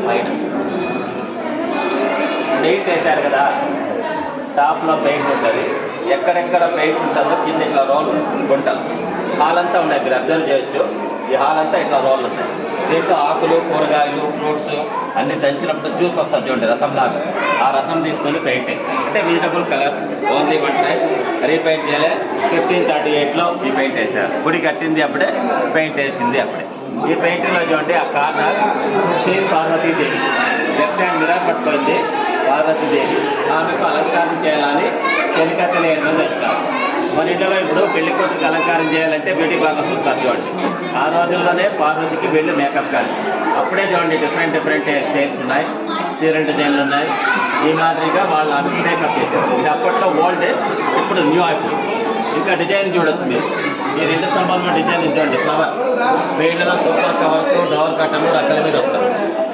పైన పెయింట్ వేశారు కదా, టాప్లో పెయింట్ ఉంటుంది. ఎక్కడెక్కడ పెయింట్ ఉంటుందో కింద ఇట్లా రోల్ గుంటలు హాల్ అంతా ఉన్నాయి. మీరు అబ్జర్వ్ చేయొచ్చు. ఈ హాల్ అంతా ఇట్లా రోల్ ఉంటాయి. దీంట్లో ఆకులు, కూరగాయలు, ఫ్రూట్స్ అన్ని దంచినప్పుడు జ్యూస్ వస్తుంది చూడండి, రసంలాగా. ఆ రసం తీసుకొని పెయింట్ వేస్తారు. అంటే విజిటబుల్ కలర్స్ ఓన్లీ ఉంటాయి. రీపెయింట్ చేయలే. 1538లో ఈ పెయింట్ వేశారు. గుడి కట్టింది అప్పుడే, పెయింట్ వేసింది అప్పుడే. ఈ పెయింటింగ్లో చూడండి, ఆ corner Shri Parvatidevi left hand mirror పట్టుకుంది పార్వతీదేవి. ఆమెకు అలంకారం చేయాలని చెలికత్తెలు 7 మంది వచ్చినారు. మన ఇంట్లో ఇప్పుడు పెళ్లి కూతురికి అలంకారం చేయాలంటే బ్యూటీ పార్లర్స్ వస్తారు చూడండి. ఆ రోజుల్లోనే పార్వతికి వెళ్ళి మేకప్ కానీ అప్పుడే చూడండి డిఫరెంట్ హెయిర్ స్టైల్స్ ఉన్నాయి, చీరెంట్ డిజైన్లు ఉన్నాయి. ఈ మాదిరిగా వాళ్ళు అన్ని మేకప్ చేశారు. ఇది అప్పట్లో ఓల్డ్, ఇప్పుడు న్యూ అయిపోయింది. ఇంకా డిజైన్ చూడొచ్చు మీరు. ఈ 2 స్తంభాల్లో డిజైన్ చూడండి, ఫ్లవర్ పెయింట్లో సూపర్ కవర్స్, డోర్ కట్టలు రకాల మీద వస్తారు.